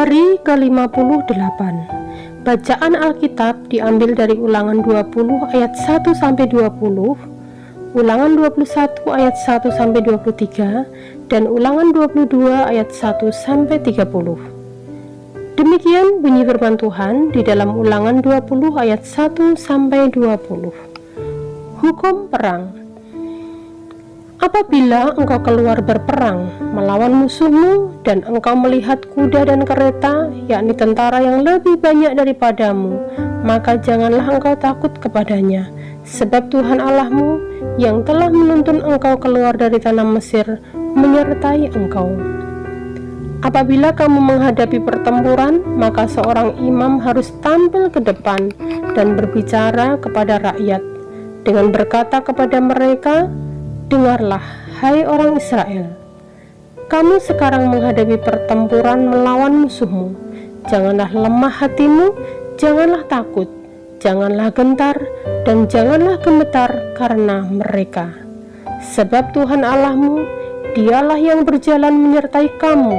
Hari ke-58. Bacaan Alkitab diambil dari Ulangan 20 ayat 1-20, Ulangan 21 ayat 1-23, dan Ulangan 22 ayat 1-30. Demikian bunyi firman Tuhan di dalam Ulangan 20 ayat 1-20. Hukum perang. Apabila engkau keluar berperang melawan musuhmu, dan engkau melihat kuda dan kereta, yakni tentara yang lebih banyak daripadamu, maka janganlah engkau takut kepadanya, sebab Tuhan Allahmu yang telah menuntun engkau keluar dari tanah Mesir menyertai engkau. Apabila kamu menghadapi pertempuran, maka seorang imam harus tampil ke depan dan berbicara kepada rakyat dengan berkata kepada mereka, "Dengarlah, hai orang Israel, kamu sekarang menghadapi pertempuran melawan musuhmu. Janganlah lemah hatimu, janganlah takut, janganlah gentar, dan janganlah gemetar karena mereka. Sebab Tuhan Allahmu, Dialah yang berjalan menyertai kamu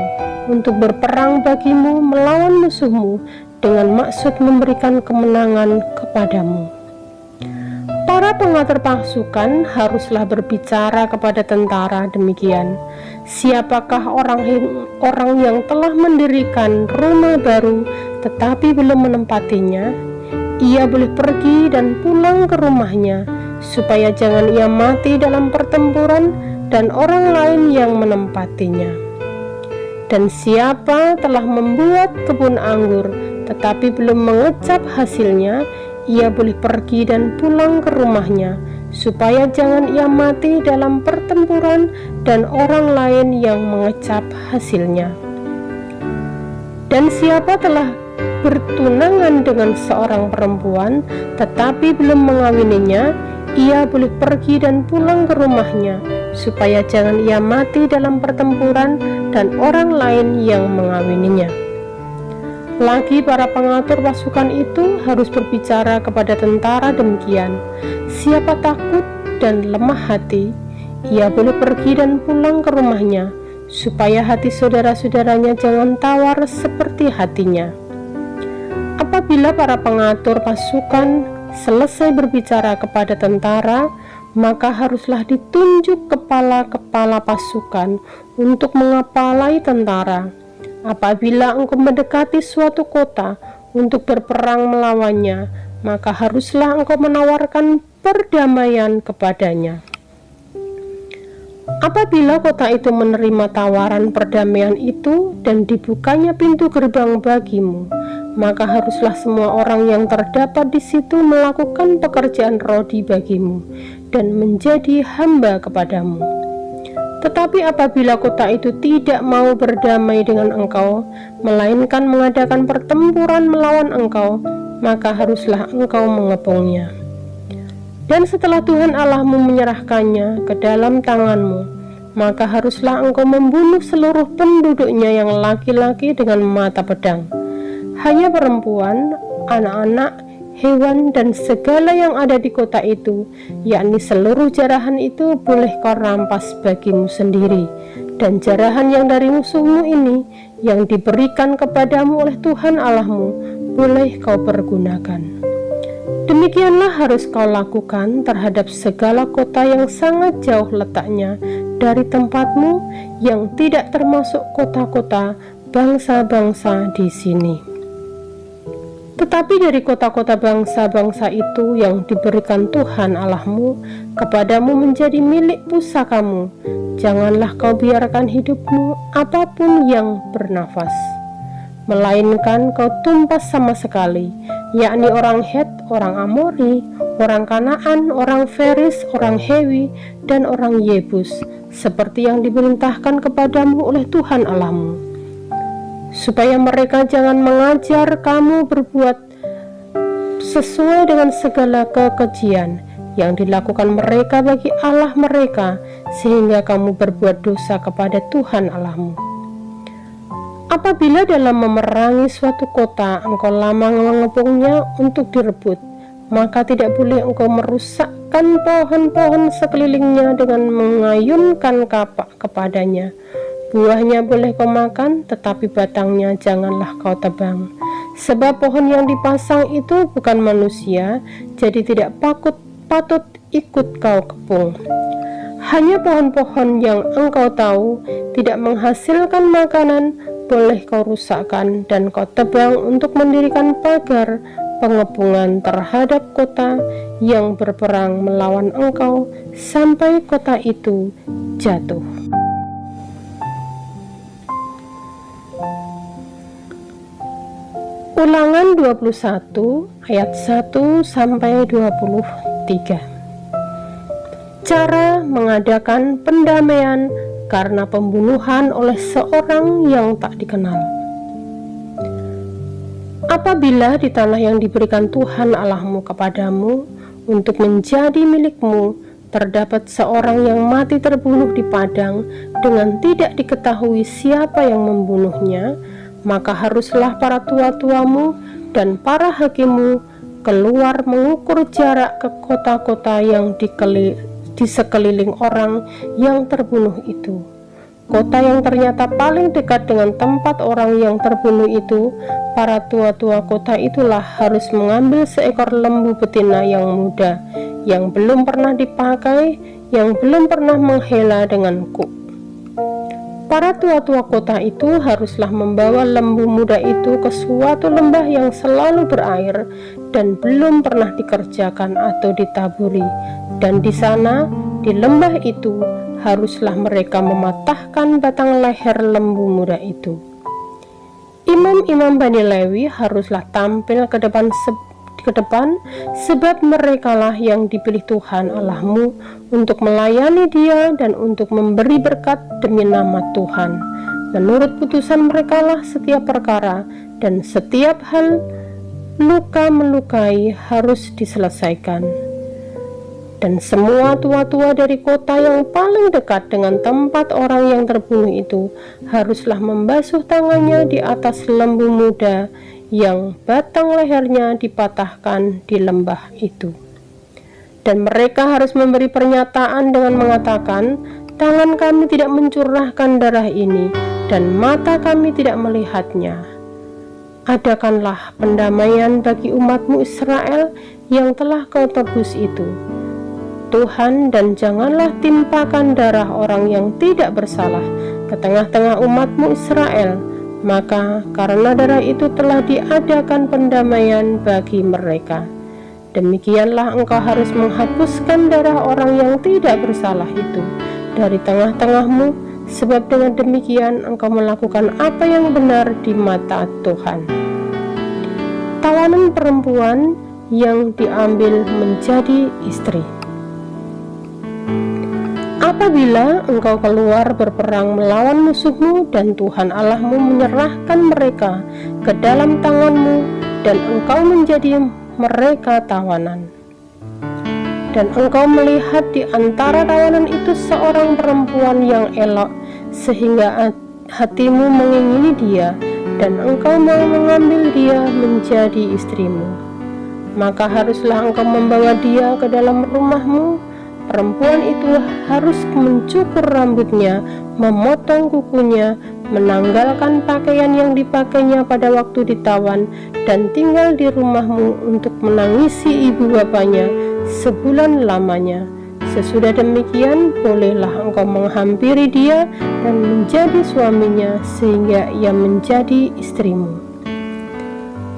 untuk berperang bagimu melawan musuhmu dengan maksud memberikan kemenangan kepadamu." Para pengatur pasukan haruslah berbicara kepada tentara demikian, "Siapakah orang yang telah mendirikan rumah baru tetapi belum menempatinya? Ia boleh pergi dan pulang ke rumahnya, supaya jangan ia mati dalam pertempuran dan orang lain yang menempatinya. Dan siapa telah membuat kebun anggur tetapi belum mengecap hasilnya, ia boleh pergi dan pulang ke rumahnya, supaya jangan ia mati dalam pertempuran dan orang lain yang mengecap hasilnya. Dan siapa telah bertunangan dengan seorang perempuan tetapi belum mengawininya, ia boleh pergi dan pulang ke rumahnya, supaya jangan ia mati dalam pertempuran dan orang lain yang mengawininya." Lagi para pengatur pasukan itu harus berbicara kepada tentara demikian, "Siapa takut dan lemah hati, ia boleh pergi dan pulang ke rumahnya, supaya hati saudara-saudaranya jangan tawar seperti hatinya." Apabila para pengatur pasukan selesai berbicara kepada tentara, maka haruslah ditunjuk kepala-kepala pasukan untuk mengepalai tentara. Apabila engkau mendekati suatu kota untuk berperang melawannya, maka haruslah engkau menawarkan perdamaian kepadanya. Apabila kota itu menerima tawaran perdamaian itu dan dibukanya pintu gerbang bagimu, maka haruslah semua orang yang terdapat di situ melakukan pekerjaan rodi bagimu dan menjadi hamba kepadamu. Tetapi apabila kota itu tidak mau berdamai dengan engkau, melainkan mengadakan pertempuran melawan engkau, maka haruslah engkau mengepungnya. Dan setelah Tuhan Allahmu menyerahkannya ke dalam tanganmu, maka haruslah engkau membunuh seluruh penduduknya yang laki-laki dengan mata pedang. Hanya perempuan, anak-anak, hewan, dan segala yang ada di kota itu, yakni seluruh jarahan itu, boleh kau rampas bagimu sendiri, dan jarahan yang dari musuhmu ini, yang diberikan kepadamu oleh Tuhan Allahmu, boleh kau pergunakan. Demikianlah harus kau lakukan terhadap segala kota yang sangat jauh letaknya dari tempatmu, yang tidak termasuk kota-kota bangsa-bangsa di sini. Tetapi dari kota-kota bangsa-bangsa itu yang diberikan Tuhan Allahmu kepadamu menjadi milik pusakamu, janganlah kau biarkan hidupmu apapun yang bernafas, melainkan kau tumpas sama sekali, yakni orang Het, orang Amori, orang Kanaan, orang Feris, orang Hewi, dan orang Yebus, seperti yang diperintahkan kepadamu oleh Tuhan Allahmu, supaya mereka jangan mengajar kamu berbuat sesuai dengan segala kekejian yang dilakukan mereka bagi Allah mereka, sehingga kamu berbuat dosa kepada Tuhan Allahmu. Apabila dalam memerangi suatu kota engkau lama mengepungnya untuk direbut, maka tidak boleh engkau merusakkan pohon-pohon sekelilingnya dengan mengayunkan kapak kepadanya. Buahnya boleh kau makan, tetapi batangnya janganlah kau tebang. Sebab pohon yang dipasang itu bukan manusia, jadi tidak patut ikut kau kepung. Hanya pohon-pohon yang engkau tahu tidak menghasilkan makanan, boleh kau rusakkan dan kau tebang untuk mendirikan pagar pengepungan terhadap kota yang berperang melawan engkau sampai kota itu jatuh. Ulangan 21 ayat 1 sampai 23. Cara mengadakan pendamaian karena pembunuhan oleh seorang yang tak dikenal. Apabila di tanah yang diberikan Tuhan Allahmu kepadamu untuk menjadi milikmu terdapat seorang yang mati terbunuh di padang dengan tidak diketahui siapa yang membunuhnya, maka haruslah para tua-tuamu dan para hakimmu keluar mengukur jarak ke kota-kota yang di sekeliling orang yang terbunuh itu. Kota yang ternyata paling dekat dengan tempat orang yang terbunuh itu, para tua-tua kota itulah harus mengambil seekor lembu betina yang muda, yang belum pernah dipakai, yang belum pernah menghela dengan kuk. Para tua-tua kota itu haruslah membawa lembu muda itu ke suatu lembah yang selalu berair dan belum pernah dikerjakan atau ditaburi, dan di sana, di lembah itu, haruslah mereka mematahkan batang leher lembu muda itu. Imam-imam Bani Lewi haruslah tampil ke depan sebab merekalah yang dipilih Tuhan Allahmu untuk melayani Dia dan untuk memberi berkat demi nama Tuhan. Menurut putusan merekalah setiap perkara dan setiap hal luka melukai harus diselesaikan. Dan semua tua-tua dari kota yang paling dekat dengan tempat orang yang terbunuh itu haruslah membasuh tangannya di atas lembu muda yang batang lehernya dipatahkan di lembah itu. Dan mereka harus memberi pernyataan dengan mengatakan, tangan kami tidak mencurahkan darah ini dan mata kami tidak melihatnya. Adakanlah pendamaian bagi umatmu Israel yang telah kau tebus itu, Tuhan, dan janganlah timpakan darah orang yang tidak bersalah ke tengah-tengah umatmu Israel, maka karena darah itu telah diadakan pendamaian bagi mereka. Demikianlah engkau harus menghapuskan darah orang yang tidak bersalah itu dari tengah-tengahmu, sebab dengan demikian engkau melakukan apa yang benar di mata Tuhan. Tawanan perempuan yang diambil menjadi istri. Apabila engkau keluar berperang melawan musuhmu dan Tuhan Allahmu menyerahkan mereka ke dalam tanganmu dan engkau menjadi mereka tawanan, dan engkau melihat di antara tawanan itu seorang perempuan yang elok sehingga hatimu mengingini dia dan engkau mau mengambil dia menjadi istrimu, maka haruslah engkau membawa dia ke dalam rumahmu. Perempuan itu harus mencukur rambutnya, memotong kukunya, menanggalkan pakaian yang dipakainya pada waktu ditawan, dan tinggal di rumahmu untuk menangisi ibu bapanya sebulan lamanya. Sesudah demikian, bolehlah engkau menghampiri dia dan menjadi suaminya sehingga ia menjadi istrimu.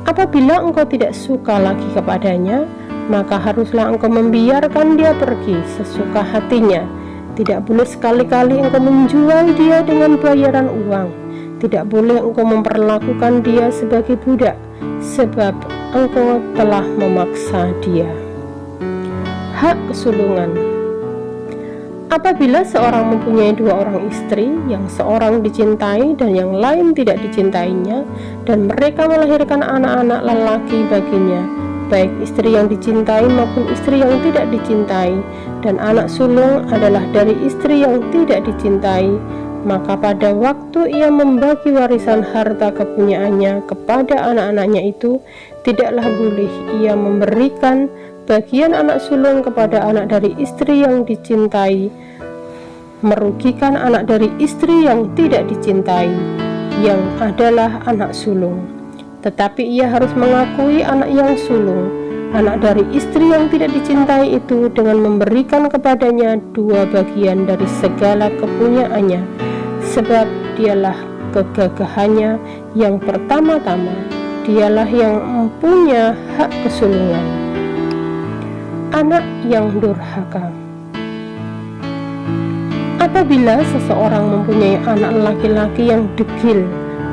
Apabila engkau tidak suka lagi kepadanya, maka haruslah engkau membiarkan dia pergi sesuka hatinya. Tidak boleh sekali-kali engkau menjual dia dengan bayaran uang. Tidak boleh engkau memperlakukan dia sebagai budak, sebab engkau telah memaksa dia. Hak kesulungan. Apabila seorang mempunyai dua orang istri, yang seorang dicintai dan yang lain tidak dicintainya, dan mereka melahirkan anak-anak lelaki baginya, baik istri yang dicintai maupun istri yang tidak dicintai, dan anak sulung adalah dari istri yang tidak dicintai, maka pada waktu ia membagi warisan harta kepunyaannya kepada anak-anaknya itu, tidaklah boleh ia memberikan bagian anak sulung kepada anak dari istri yang dicintai, merugikan anak dari istri yang tidak dicintai, yang adalah anak sulung. Tetapi ia harus mengakui anak yang sulung, anak dari istri yang tidak dicintai itu, dengan memberikan kepadanya 2 bagian dari segala kepunyaannya, sebab dialah kegagahannya yang pertama-tama, dialah yang mempunyai hak kesulungan. Anak yang durhaka. Apabila seseorang mempunyai anak laki-laki yang degil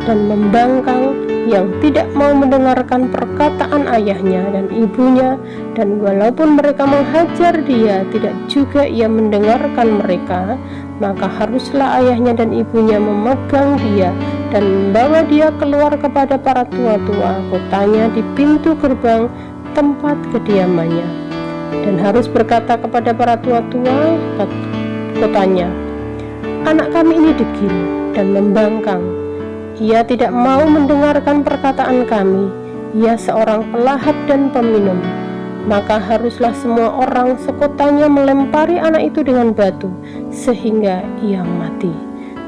dan membangkang, yang tidak mau mendengarkan perkataan ayahnya dan ibunya, dan walaupun mereka menghajar dia, tidak juga ia mendengarkan mereka, maka haruslah ayahnya dan ibunya memegang dia dan membawa dia keluar kepada para tua-tua kotanya di pintu gerbang tempat kediamannya, dan harus berkata kepada para tua-tua kotanya, "Anak kami ini degil dan membangkang. Ia tidak mau mendengarkan perkataan kami. Ia seorang pelahap dan peminum." Maka haruslah semua orang sekotanya melempari anak itu dengan batu sehingga ia mati.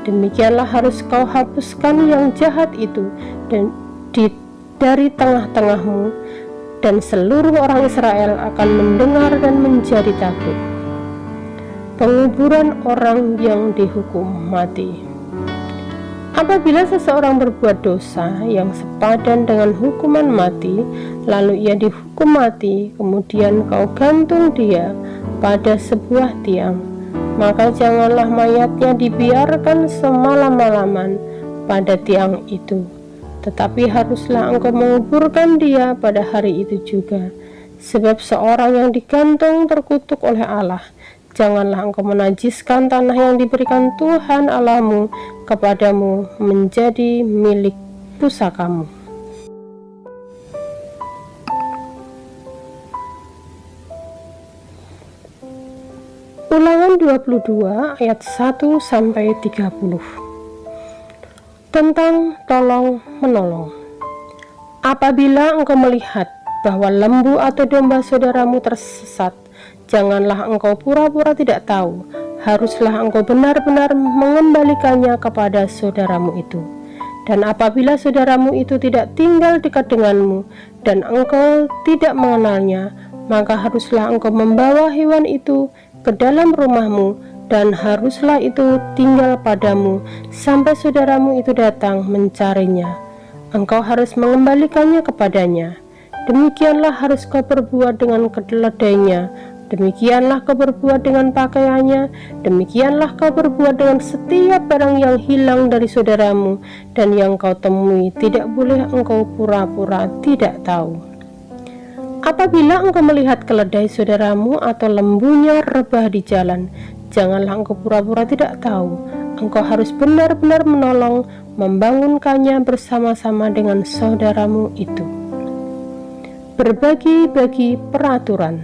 Demikianlah harus kau hapuskan yang jahat itu dari tengah-tengahmu, dan seluruh orang Israel akan mendengar dan menjadi takut. Penguburan orang yang dihukum mati. Apabila seseorang berbuat dosa yang sepadan dengan hukuman mati, lalu ia dihukum mati, kemudian kau gantung dia pada sebuah tiang, maka janganlah mayatnya dibiarkan semalam-malaman pada tiang itu, tetapi haruslah engkau menguburkan dia pada hari itu juga, sebab seorang yang digantung terkutuk oleh Allah. Janganlah engkau menajiskan tanah yang diberikan Tuhan Allahmu kepadamu menjadi milik pusakamu. Ulangan 22 ayat 1-30. Tentang tolong menolong. Apabila engkau melihat bahwa lembu atau domba saudaramu tersesat, janganlah engkau pura-pura tidak tahu, haruslah engkau benar-benar mengembalikannya kepada saudaramu itu. Dan apabila saudaramu itu tidak tinggal dekat denganmu dan engkau tidak mengenalnya, maka haruslah engkau membawa hewan itu ke dalam rumahmu, dan haruslah itu tinggal padamu sampai saudaramu itu datang mencarinya. Engkau harus mengembalikannya kepadanya. Demikianlah harus kau perbuat dengan keledainya, demikianlah kau berbuat dengan pakaiannya, demikianlah kau berbuat dengan setiap barang yang hilang dari saudaramu dan yang kau temui. Tidak boleh engkau pura-pura tidak tahu. Apabila engkau melihat keledai saudaramu atau lembunya rebah di jalan, janganlah engkau pura-pura tidak tahu. Engkau harus benar-benar menolong, membangunkannya bersama-sama dengan saudaramu itu. Berbagi-bagi peraturan.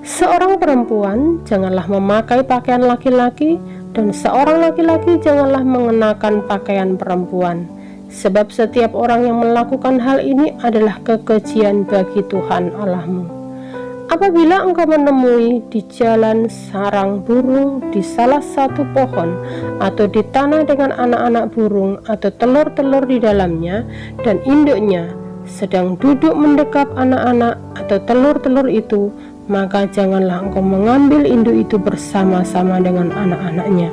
Seorang perempuan janganlah memakai pakaian laki-laki, dan seorang laki-laki janganlah mengenakan pakaian perempuan, sebab setiap orang yang melakukan hal ini adalah kekejian bagi Tuhan Allahmu. Apabila engkau menemui di jalan sarang burung di salah satu pohon, atau di tanah dengan anak-anak burung atau telur-telur di dalamnya, dan induknya sedang duduk mendekap anak-anak atau telur-telur itu, maka janganlah engkau mengambil induk itu bersama-sama dengan anak-anaknya.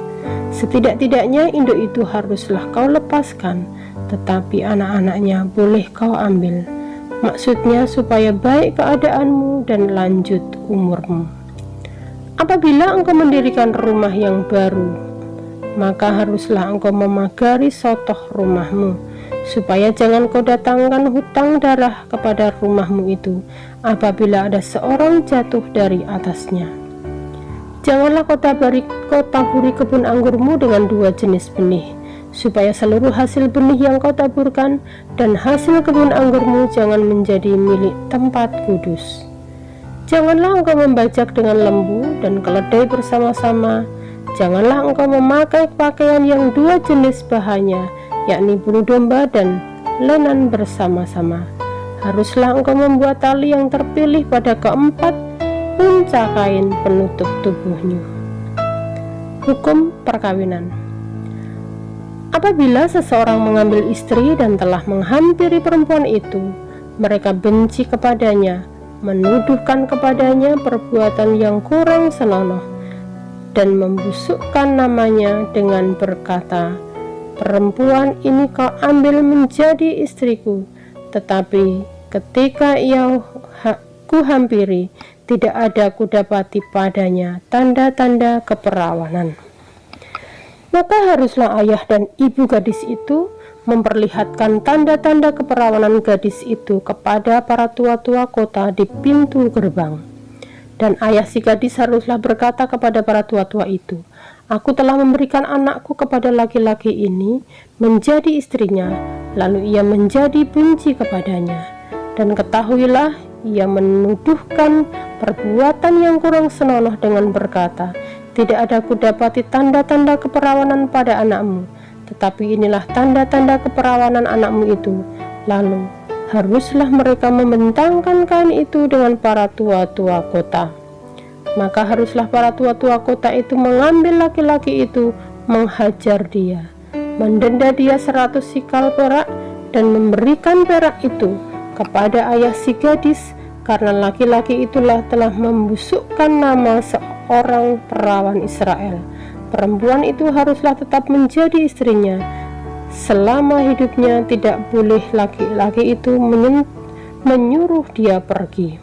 Setidak-tidaknya induk itu haruslah kau lepaskan, tetapi anak-anaknya boleh kau ambil. Maksudnya supaya baik keadaanmu dan lanjut umurmu. Apabila engkau mendirikan rumah yang baru, maka haruslah engkau memagari sotoh rumahmu, supaya jangan kau datangkan hutang darah kepada rumahmu itu apabila ada seorang jatuh dari atasnya. Janganlah kau taburi kebun anggurmu dengan 2 jenis benih, supaya seluruh hasil benih yang kau taburkan dan hasil kebun anggurmu jangan menjadi milik tempat kudus. Janganlah engkau membajak dengan lembu dan keledai bersama-sama. Janganlah engkau memakai pakaian yang 2 jenis bahannya, yakni bulu domba dan lenan bersama-sama. Haruslah engkau membuat tali yang terpilih pada keempat puncak kain penutup tubuhnya. Hukum perkawinan. Apabila seseorang mengambil istri dan telah menghampiri perempuan itu, mereka benci kepadanya, menuduhkan kepadanya perbuatan yang kurang senonoh, dan membusukkan namanya dengan berkata, "Perempuan ini kau ambil menjadi istriku." Tetapi ketika ia kuhampiri, tidak ada kudapati padanya tanda-tanda keperawanan. Maka haruslah ayah dan ibu gadis itu memperlihatkan tanda-tanda keperawanan gadis itu kepada para tua-tua kota di pintu gerbang. Dan ayah si gadis haruslah berkata kepada para tua-tua itu, "Aku telah memberikan anakku kepada laki-laki ini menjadi istrinya." Lalu ia menjadi benci kepadanya. Dan ketahuilah, ia menuduhkan perbuatan yang kurang senonoh dengan berkata, "Tidak ada kudapati tanda-tanda keperawanan pada anakmu, tetapi inilah tanda-tanda keperawanan anakmu itu." Lalu haruslah mereka membentangkan kain itu dengan para tua-tua kota. Maka haruslah para tua-tua kota itu mengambil laki-laki itu, menghajar dia, mendenda dia 100 sikal perak, dan memberikan perak itu kepada ayah si gadis, karena laki-laki itulah telah membusukkan nama seorang perawan Israel. Perempuan itu haruslah tetap menjadi istrinya selama hidupnya, tidak boleh laki-laki itu menyuruh dia pergi.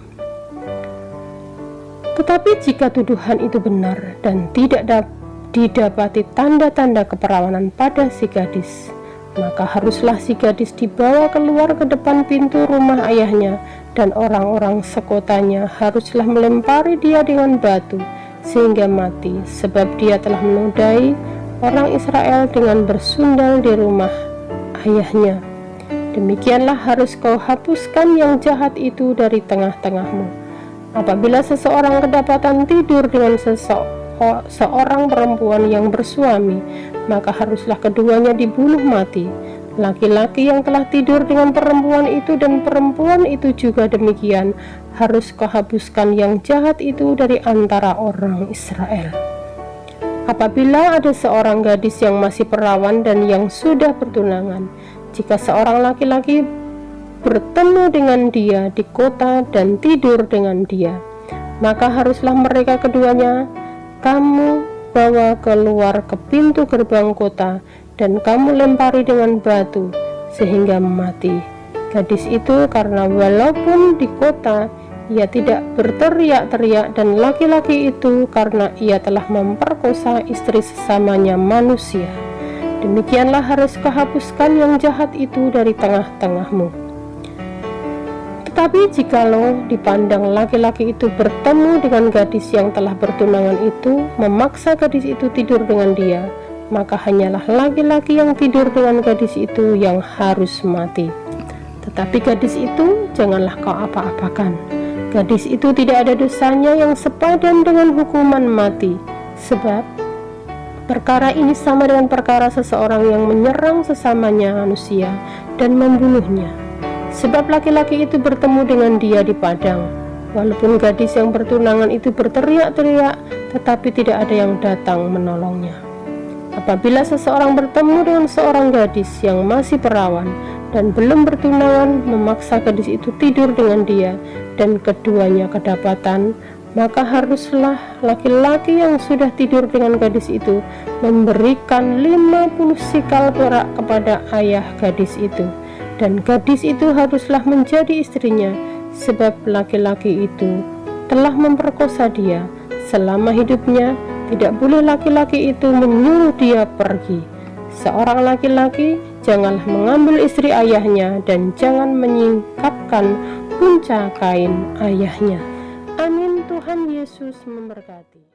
Tetapi jika tuduhan itu benar dan tidak didapati tanda-tanda keperawanan pada si gadis, maka haruslah si gadis dibawa keluar ke depan pintu rumah ayahnya, dan orang-orang sekotanya haruslah melempari dia dengan batu sehingga mati, sebab dia telah menodai orang Israel dengan bersundal di rumah ayahnya. Demikianlah harus kau hapuskan yang jahat itu dari tengah-tengahmu. Apabila seseorang kedapatan tidur dengan seorang perempuan yang bersuami, maka haruslah keduanya dibunuh mati. Laki-laki yang telah tidur dengan perempuan itu dan perempuan itu juga demikian, harus kau hapuskan yang jahat itu dari antara orang Israel. Apabila ada seorang gadis yang masih perawan dan yang sudah bertunangan, jika seorang laki-laki bertemu dengan dia di kota dan tidur dengan dia, maka haruslah mereka keduanya kamu bawa keluar ke pintu gerbang kota, dan kamu lempari dengan batu sehingga mati gadis itu, karena walaupun di kota ia tidak berteriak-teriak, dan laki-laki itu karena ia telah memperkosa istri sesamanya manusia. Demikianlah harus kau hapuskan yang jahat itu dari tengah-tengahmu. Tetapi jikalau dipandang laki-laki itu bertemu dengan gadis yang telah bertunangan itu, memaksa gadis itu tidur dengan dia, maka hanyalah laki-laki yang tidur dengan gadis itu yang harus mati. Tetapi gadis itu janganlah kau apa-apakan. Gadis itu tidak ada dosanya yang sepadan dengan hukuman mati, sebab perkara ini sama dengan perkara seseorang yang menyerang sesamanya manusia dan membunuhnya. Sebab laki-laki itu bertemu dengan dia di padang, walaupun gadis yang bertunangan itu berteriak-teriak, tetapi tidak ada yang datang menolongnya. Apabila seseorang bertemu dengan seorang gadis yang masih perawan dan belum bertunangan, memaksa gadis itu tidur dengan dia, dan keduanya kedapatan, maka haruslah laki-laki yang sudah tidur dengan gadis itu memberikan 50 sikal perak kepada ayah gadis itu, dan gadis itu haruslah menjadi istrinya, sebab laki-laki itu telah memperkosa dia. Selama hidupnya tidak boleh laki-laki itu menyuruh dia pergi. Seorang laki-laki janganlah mengambil istri ayahnya, dan jangan menyingkapkan punca kain ayahnya. Amin. Tuhan Yesus memberkati.